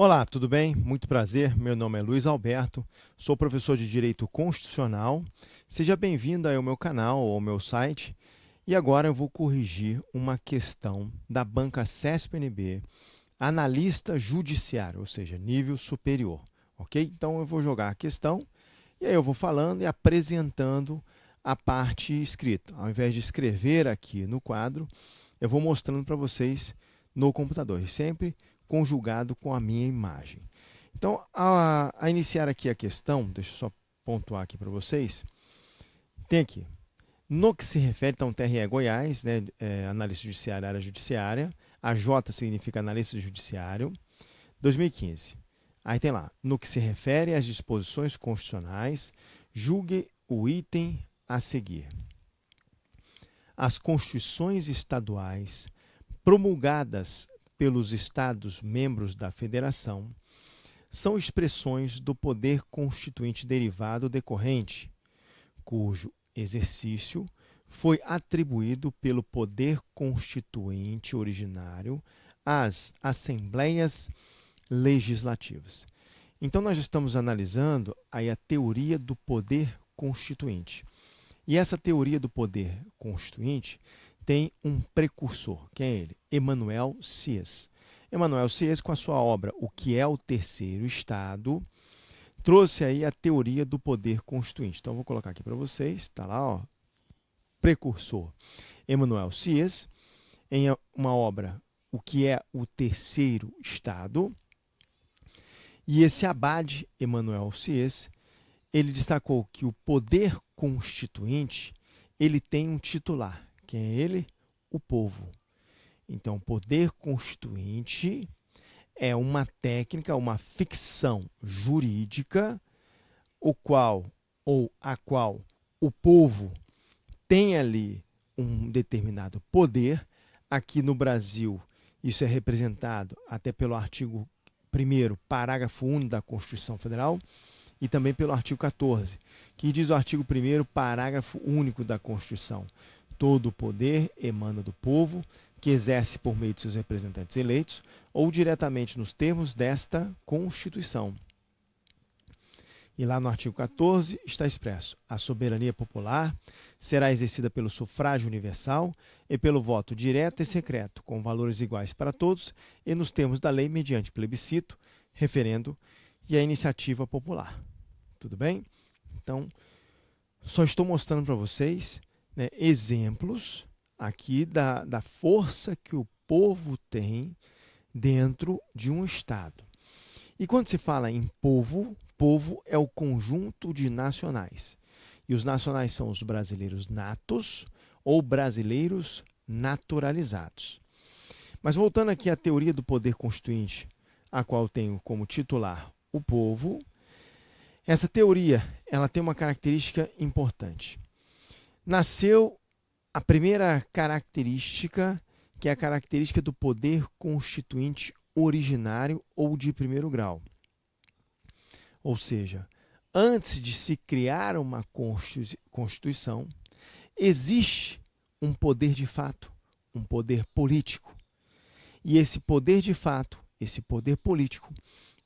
Olá, tudo bem? Muito prazer. Meu nome é Luiz Alberto, sou professor de Direito Constitucional. Seja bem-vindo ao meu canal ou ao meu site. E agora eu vou corrigir uma questão da banca CESP-NB, analista judiciário, ou seja, nível superior. Ok? Então eu vou jogar a questão e aí eu vou falando e apresentando a parte escrita. Ao invés de escrever aqui no quadro, eu vou mostrando para vocês no computador, e sempre conjugado com a minha imagem. Então, a iniciar aqui a questão, deixa eu só pontuar aqui para vocês, tem aqui, no que se refere, então, TRE Goiás, né, analista judiciária, área judiciária, a J significa analista judiciário, 2015. Aí tem lá, no que se refere às disposições constitucionais, julgue o item a seguir. As constituições estaduais promulgadas pelos Estados membros da Federação são expressões do poder constituinte derivado decorrente, cujo exercício foi atribuído pelo poder constituinte originário às assembleias legislativas. Então, nós estamos analisando aí a teoria do poder constituinte. E essa teoria do poder constituinte tem um precursor. Quem é ele? Emanuel Sias. Emanuel Sias, com a sua obra O que é o Terceiro Estado, trouxe aí a teoria do poder constituinte. Então, vou colocar aqui para vocês, está lá, ó, precursor. Emanuel Sias, em uma obra O que é o Terceiro Estado. E esse abade, Emanuel Sias, ele destacou que o poder constituinte ele tem um titular. Quem é ele? O povo. Então, poder constituinte é uma técnica, uma ficção jurídica, o qual ou a qual o povo tem ali um determinado poder. Aqui no Brasil, isso é representado até pelo artigo 1º, parágrafo único da Constituição Federal, e também pelo artigo 14, que diz o artigo 1º, parágrafo único da Constituição. Todo o poder emana do povo, que exerce por meio de seus representantes eleitos ou diretamente nos termos desta Constituição. E lá no artigo 14 está expresso: a soberania popular será exercida pelo sufrágio universal e pelo voto direto e secreto, com valores iguais para todos e nos termos da lei mediante plebiscito, referendo e a iniciativa popular. Tudo bem? Então, só estou mostrando para vocês, né, exemplos aqui da força que o povo tem dentro de um Estado. E quando se fala em povo, povo é o conjunto de nacionais. E os nacionais são os brasileiros natos ou brasileiros naturalizados. Mas voltando aqui à teoria do poder constituinte, a qual tenho como titular o povo, essa teoria ela tem uma característica importante. Nasceu a primeira característica, que é a característica do poder constituinte originário ou de primeiro grau. Ou seja, antes de se criar uma Constituição, existe um poder de fato, um poder político. E esse poder de fato, esse poder político,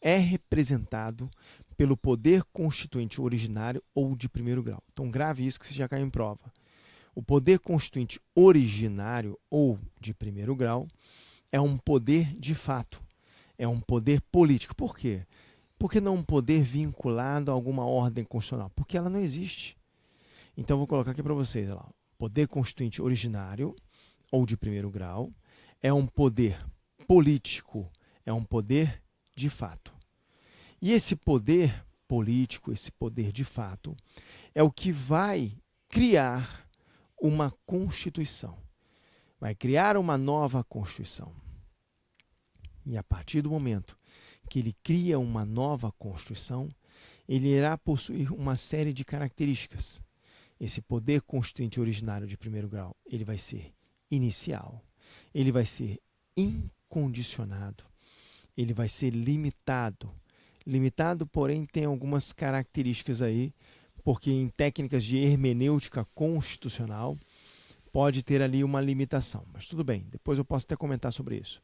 é representado pelo poder constituinte originário ou de primeiro grau. Então, grave isso que você já caiu em prova. O poder constituinte originário ou de primeiro grau é um poder de fato, é um poder político. Por quê? Porque não um poder vinculado a alguma ordem constitucional, porque ela não existe. Então, vou colocar aqui para vocês. Olha lá, poder constituinte originário ou de primeiro grau é um poder político, é um poder de fato. E esse poder político, esse poder de fato, é o que vai criar uma Constituição. Vai criar uma nova Constituição. E a partir do momento que ele cria uma nova Constituição, ele irá possuir uma série de características. Esse poder constituinte originário de primeiro grau, ele vai ser inicial, ele vai ser incondicionado, ele vai ser limitado. Limitado, porém, tem algumas características aí, porque em técnicas de hermenêutica constitucional pode ter ali uma limitação. Mas tudo bem, depois eu posso até comentar sobre isso.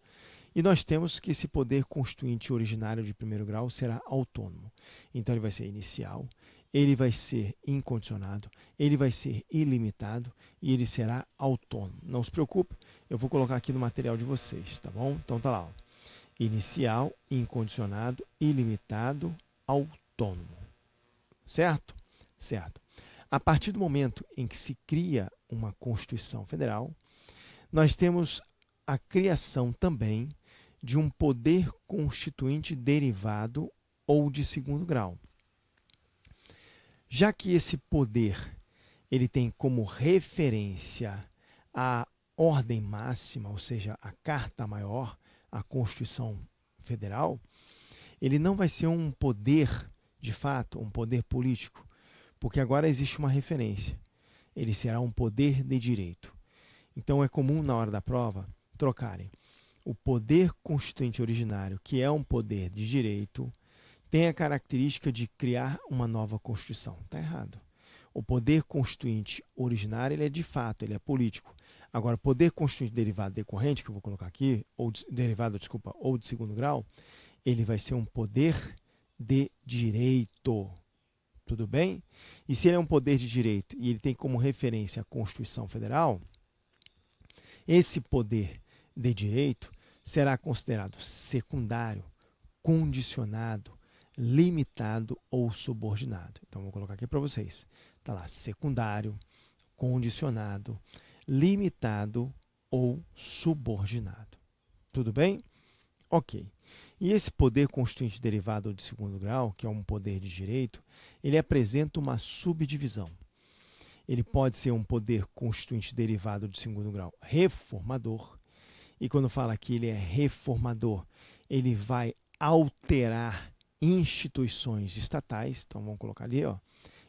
E nós temos que esse poder constituinte originário de primeiro grau será autônomo. Então ele vai ser inicial, ele vai ser incondicionado, ele vai ser ilimitado e ele será autônomo. Não se preocupe, eu vou colocar aqui no material de vocês, tá bom? Então tá lá, ó. Inicial, incondicionado, ilimitado, autônomo. Certo? Certo. A partir do momento em que se cria uma Constituição Federal, nós temos a criação também de um poder constituinte derivado ou de segundo grau. Já que esse poder ele tem como referência a ordem máxima, ou seja, a Carta Maior, a Constituição Federal, ele não vai ser um poder, de fato, um poder político, porque agora existe uma referência. Ele será um poder de direito. Então é comum na hora da prova trocarem. O poder constituinte originário, que é um poder de direito, tem a característica de criar uma nova Constituição. Está errado. O poder constituinte originário, ele é de fato, ele é político. Agora, o poder constituinte derivado decorrente, que eu vou colocar aqui, ou ou de segundo grau, ele vai ser um poder de direito. Tudo bem? E se ele é um poder de direito e ele tem como referência a Constituição Federal, esse poder de direito será considerado secundário, condicionado, limitado ou subordinado. Então, vou colocar aqui para vocês. Está lá, secundário, condicionado, limitado ou subordinado. Tudo bem? Ok. E esse poder constituinte derivado de segundo grau, que é um poder de direito, ele apresenta uma subdivisão. Ele pode ser um poder constituinte derivado de segundo grau reformador. E quando fala que ele é reformador, ele vai alterar instituições estatais. Então vamos colocar ali, ó.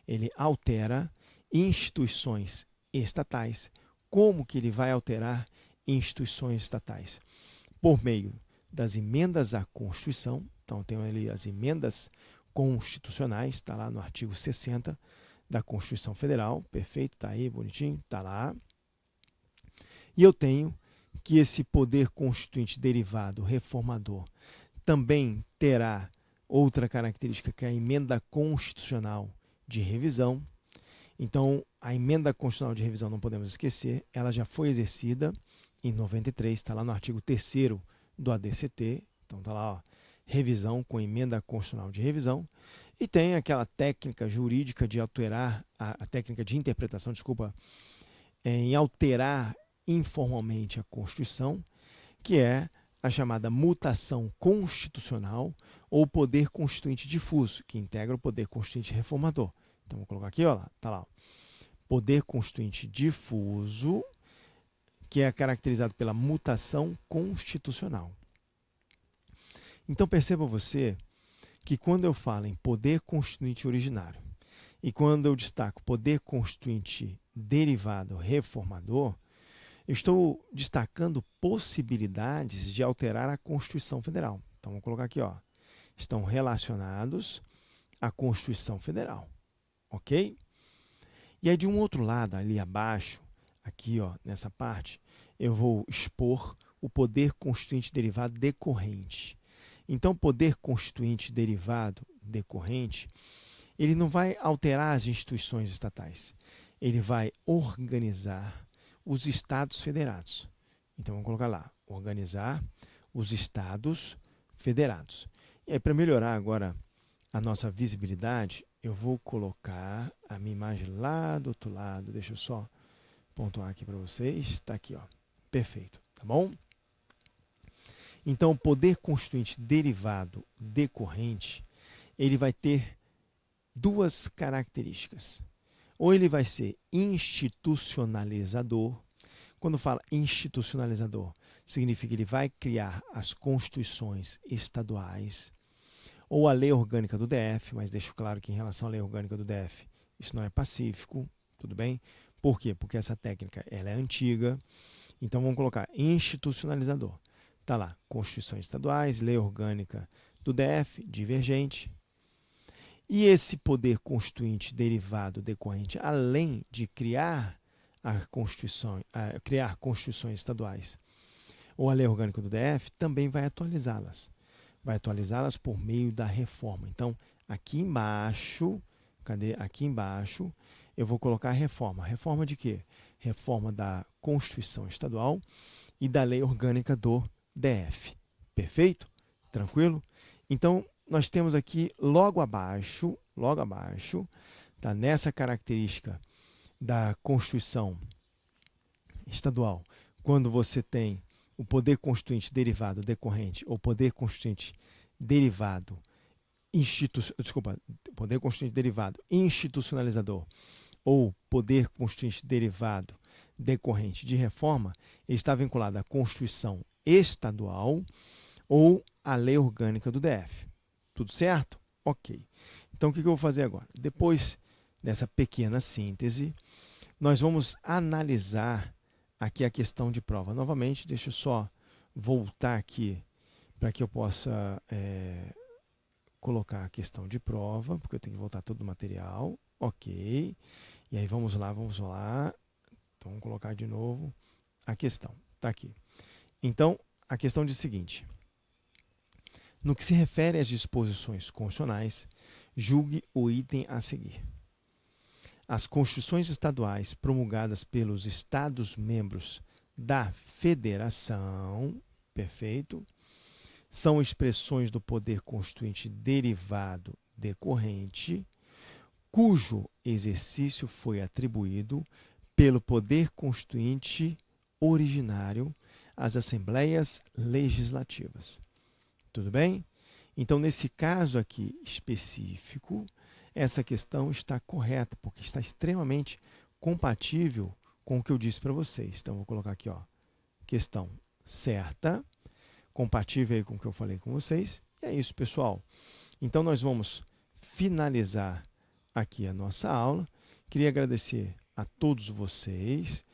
Ele altera instituições estatais. Como que ele vai alterar instituições estatais? Por meio das emendas à Constituição. Então tem ali as emendas constitucionais, está lá no artigo 60 da Constituição Federal. Perfeito, está aí, bonitinho, está lá. E eu tenho que esse poder constituinte derivado reformador também terá outra característica, que é a emenda constitucional de revisão. Então, a emenda constitucional de revisão, não podemos esquecer, ela já foi exercida em 93, está lá no artigo 3º do ADCT. Então, está lá, ó, revisão com emenda constitucional de revisão. E tem aquela técnica jurídica de alterar, a técnica de interpretação, desculpa, em alterar informalmente a Constituição, que é a chamada mutação constitucional ou poder constituinte difuso, que integra o poder constituinte reformador. Então, vou colocar aqui, ó, tá lá. Poder constituinte difuso, que é caracterizado pela mutação constitucional. Então, perceba você que quando eu falo em poder constituinte originário e quando eu destaco poder constituinte derivado reformador, eu estou destacando possibilidades de alterar a Constituição Federal. Então, vou colocar aqui, ó, estão relacionados à Constituição Federal, ok? E aí, de um outro lado, ali abaixo, aqui, ó, nessa parte, eu vou expor o poder constituinte derivado decorrente. Então, poder constituinte derivado decorrente, ele não vai alterar as instituições estatais, ele vai organizar os estados federados. Então, vamos colocar lá, organizar os estados federados. E aí, para melhorar agora a nossa visibilidade, eu vou colocar a minha imagem lá do outro lado. Deixa eu só pontuar aqui para vocês. Está aqui, ó. Perfeito, tá bom? Então, o poder constituinte derivado decorrente, ele vai ter duas características. Ou ele vai ser institucionalizador. Quando fala institucionalizador, significa que ele vai criar as constituições estaduais ou a lei orgânica do DF, mas deixo claro que em relação à lei orgânica do DF, isso não é pacífico, tudo bem? Por quê? Porque essa técnica ela é antiga. Então vamos colocar institucionalizador. Está lá, constituições estaduais, lei orgânica do DF, divergente. E esse poder constituinte derivado decorrente, além de criar criar constituições estaduais, ou a Lei Orgânica do DF, também vai atualizá-las. Vai atualizá-las por meio da reforma. Então, aqui embaixo, cadê? Aqui embaixo, eu vou colocar a reforma. Reforma de quê? Reforma da Constituição Estadual e da Lei Orgânica do DF. Perfeito? Tranquilo? Então, nós temos aqui logo abaixo, tá, nessa característica da Constituição Estadual, quando você tem o poder constituinte derivado decorrente ou poder constituinte derivado poder constituinte derivado institucionalizador ou poder constituinte derivado decorrente de reforma, ele está vinculado à Constituição Estadual ou à Lei Orgânica do DF. Tudo certo? Ok. Então, o que eu vou fazer agora? Depois dessa pequena síntese, nós vamos analisar aqui a questão de prova. Novamente, deixa eu só voltar aqui para que eu possa colocar a questão de prova, porque eu tenho que voltar todo o material. Ok. E aí, vamos lá. Então, vamos colocar de novo a questão. Está aqui. Então, a questão diz o seguinte. No que se refere às disposições constitucionais, julgue o item a seguir. As constituições estaduais promulgadas pelos Estados-membros da Federação, perfeito, são expressões do poder constituinte derivado decorrente, cujo exercício foi atribuído pelo poder constituinte originário às assembleias legislativas. Tudo bem? Então, nesse caso aqui específico, essa questão está correta, porque está extremamente compatível com o que eu disse para vocês. Então, vou colocar aqui, ó, questão certa, compatível aí com o que eu falei com vocês. E é isso, pessoal. Então, nós vamos finalizar aqui a nossa aula. Queria agradecer a todos vocês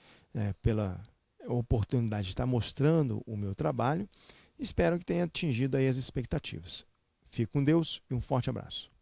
pela oportunidade de estar mostrando o meu trabalho. Espero que tenha atingido aí as expectativas. Fique com Deus e um forte abraço.